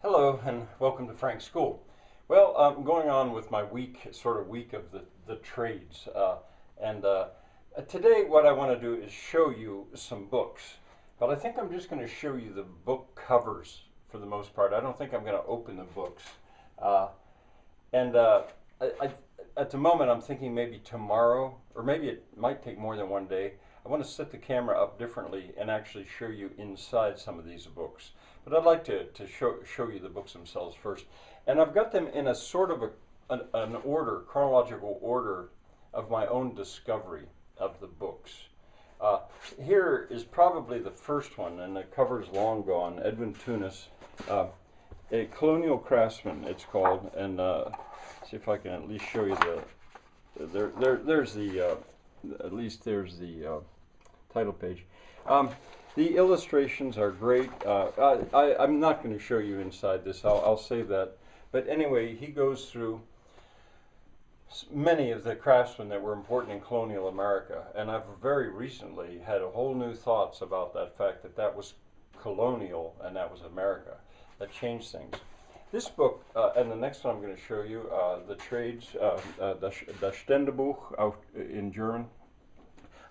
Hello and welcome to Frank's School. Well, I'm going on with my week of the trades. And today what I want to do is show you some books. But I think I'm just going to show you the book covers for the most part. I don't think I'm going to open the books. Uh, and I, at the moment I'm thinking maybe tomorrow, or maybe it might take more than one day. I want to set the camera up differently and actually show you inside some of these books. But I'd like to show you the books themselves first. And I've got them in a sort of an order, chronological order of my own discovery of the books. Here is probably the first one, and the cover's long gone. Edwin Tunis, A Colonial Craftsman, it's called. And see if I can at least show you there's the, at least there's the title page. The illustrations are great. I'm not going to show you inside this. I'll save that. But anyway, he goes through many of the craftsmen that were important in colonial America. And I've very recently had a whole new thoughts about that fact that that was colonial and that was America. That changed things. This book, and the next one I'm going to show you, The Trades, Das Ständebuch in German.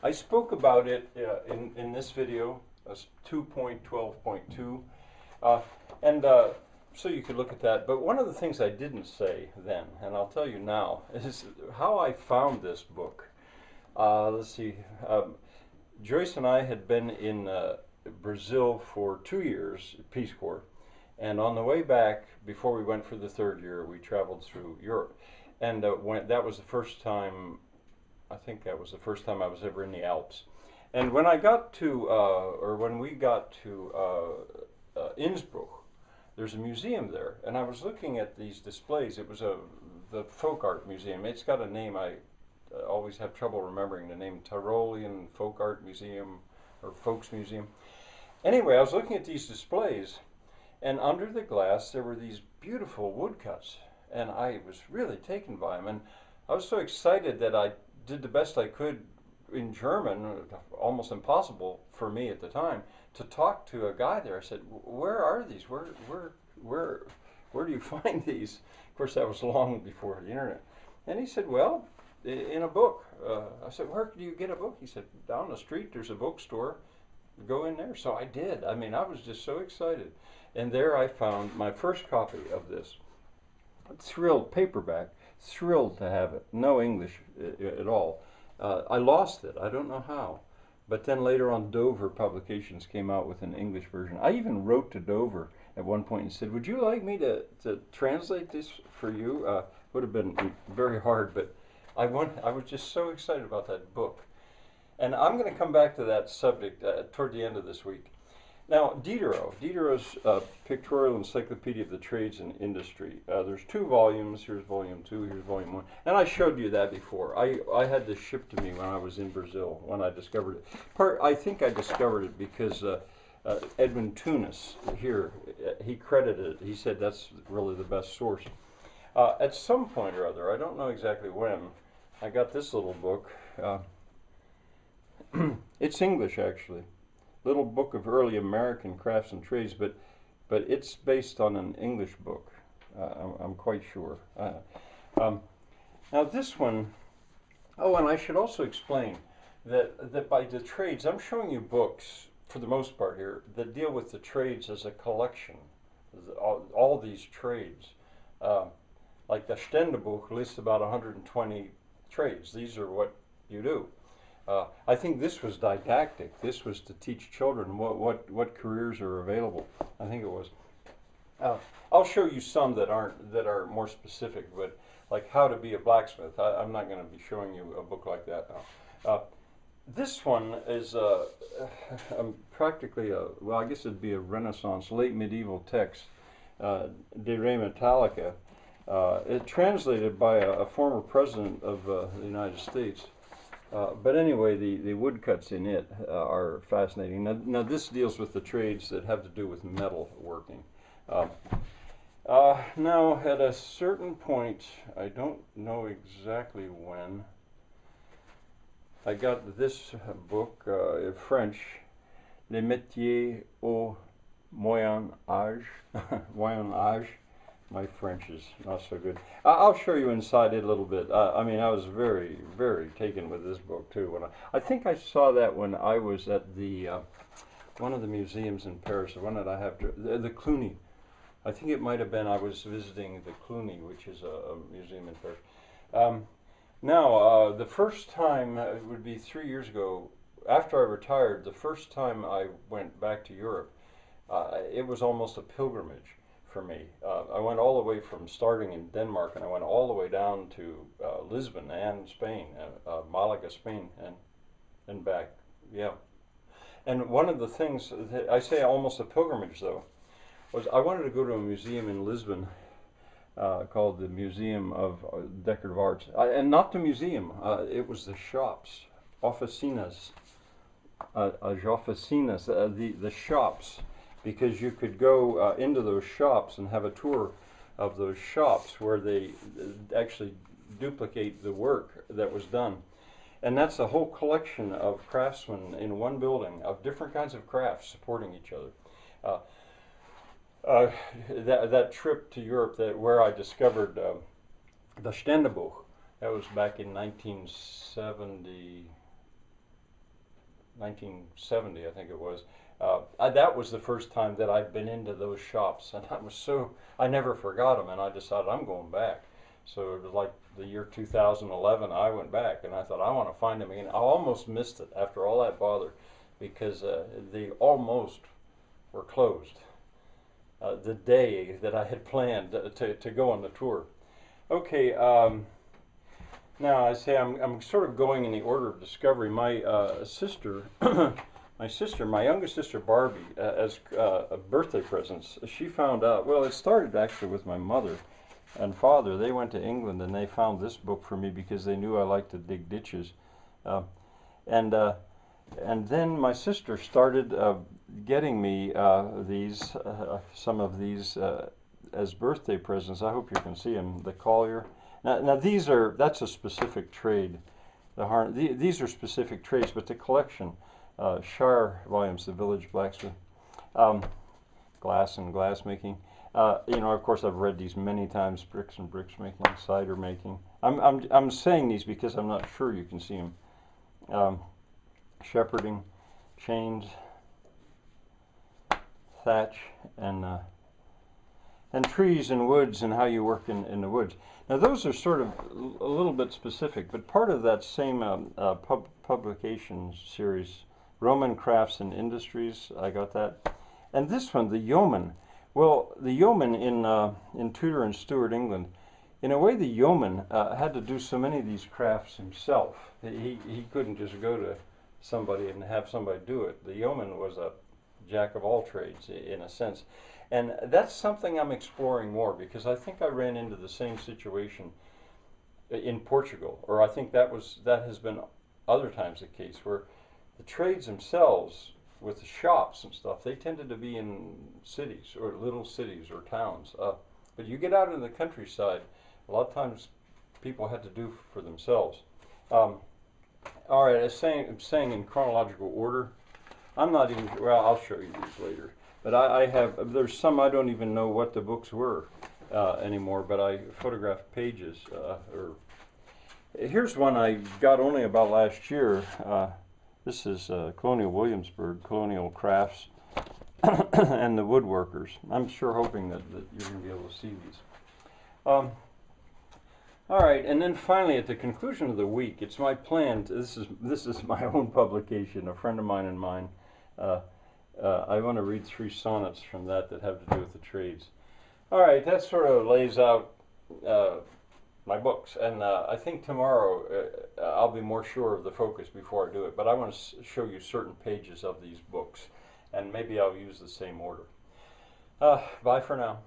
I spoke about it in this video, 2.12.2, so you could look at that. But one of the things I didn't say then, and I'll tell you now, is how I found this book. Let's see, Joyce and I had been in Brazil for 2 years, Peace Corps, and on the way back, before we went for the third year, we traveled through Europe. And that was the first time, I think that was the first time I was ever in the Alps. And when I got to, when we got to Innsbruck, there's a museum there, and I was looking at these displays. It was the Folk Art Museum. It's got a name I always have trouble remembering the name, Tyrolean Folk Art Museum or Folks Museum. Anyway, I was looking at these displays, and under the glass there were these beautiful woodcuts, and I was really taken by them. And I was so excited that I did the best I could in German, almost impossible for me at the time, to talk to a guy there. I said, "Where are these? Where do you find these?" Of course, that was long before the internet. And he said, "Well, in a book." I said, "Where do you get a book?" He said, "Down the street, there's a bookstore. Go in there." So I did. I mean, I was just so excited. And there I found my first copy of this. Thrilled, paperback, thrilled to have it. No English at all. I lost it. I don't know how. But then later on, Dover Publications came out with an English version. I even wrote to Dover at one point and said, "Would you like me to translate this for you?" Would have been very hard, but I was just so excited about that book. And I'm going to come back to that subject toward the end of this week. Now, Diderot's Pictorial Encyclopedia of the Trades and Industry. There's 2 volumes. Here's volume 2, here's volume 1. And I showed you that before. I had this shipped to me when I was in Brazil, when I discovered it. I think I discovered it because Edwin Tunis here, he credited it. He said that's really the best source. At some point or other, I don't know exactly when, I got this little book. It's English, actually. Little book of early American crafts and trades, but it's based on an English book. I'm quite sure. Now this one, oh, and I should also explain that by the trades, I'm showing you books for the most part here that deal with the trades as a collection. All these trades, like the Ständebuch lists about 120 trades. These are what you do. I think this was didactic. This was to teach children what careers are available. I think it was. I'll show you some that are more specific, but like how to be a blacksmith. I'm not going to be showing you a book like that now. This one is practically well, I guess it'd be a Renaissance, late medieval text, De Re Metallica. It translated by a former president of the United States. But anyway, the woodcuts in it are fascinating. Now this deals with the trades that have to do with metal working. Now, at a certain point, I don't know exactly when, I got this book in French, Les Métiers au Moyen Age. Moyen Age. My French is not so good. I'll show you inside it a little bit. I mean, I was very, very taken with this book too. I think I saw that when I was at the one of the museums in Paris. The one that I have, the Cluny. I think it might have been I was visiting the Cluny, which is a museum in Paris. Now, the first time, it would be 3 years ago, after I retired, the first time I went back to Europe, it was almost a pilgrimage for me. I went all the way from starting in Denmark, and I went all the way down to Lisbon and Spain, Malaga, Spain, and back. Yeah. And one of the things, that I say almost a pilgrimage though, was I wanted to go to a museum in Lisbon called the Museum of Decorative Arts. And not the museum, it was the shops, oficinas, as oficinas, the shops, because you could go into those shops and have a tour of those shops where they actually duplicate the work that was done. And that's a whole collection of craftsmen in one building of different kinds of crafts supporting each other. That trip to Europe where I discovered the Ständebuch, that was back in 1970, I think it was. That was the first time that I'd been into those shops, and I never forgot them, and I decided I'm going back. So it was like the year 2011, I went back, and I thought, I want to find them again. I almost missed it after all that bother, because they almost were closed the day that I had planned to go on the tour. Okay, now I say I'm sort of going in the order of discovery. My sister, my youngest sister Barbie, as birthday presents, she found out, well, it started actually with my mother and father. They went to England and they found this book for me because they knew I liked to dig ditches. And then my sister started getting me some of these as birthday presents. I hope you can see them. The Collier. Now that's a specific trade. These are specific trades, but the collection, Shire volumes, the Village Blacksmith, glass and glass making. Of course, I've read these many times. Bricks and bricks making, cider making. I'm saying these because I'm not sure you can see them. Shepherding, chains, thatch, and trees and woods, and how you work in the woods. Now those are sort of a little bit specific, but part of that same publication series, Roman Crafts and Industries, I got that. And this one, the yeoman. Well, the yeoman in Tudor and Stuart England, in a way the yeoman had to do so many of these crafts himself. He couldn't just go to somebody and have somebody do it. The yeoman was a jack of all trades in a sense. And that's something I'm exploring more, because I think I ran into the same situation in Portugal, or I think that has been other times the case, where the trades themselves with the shops and stuff, they tended to be in cities or little cities or towns. But you get out in the countryside, a lot of times people had to do for themselves. All right, I'm saying in chronological order. I'm not even, well, I'll show you these later. But there's some I don't even know what the books were anymore, but I photographed pages. Here's one I got only about last year. This is Colonial Williamsburg, Colonial Crafts, and the Woodworkers. I'm sure hoping that you're going to be able to see these. All right, and then finally at the conclusion of the week, it's my plan, this is my own publication, a friend of mine and mine. I want to read 3 sonnets from that have to do with the trades. All right, that sort of lays out my books, and I think tomorrow I'll be more sure of the focus before I do it, but I want to show you certain pages of these books, and maybe I'll use the same order. Bye for now.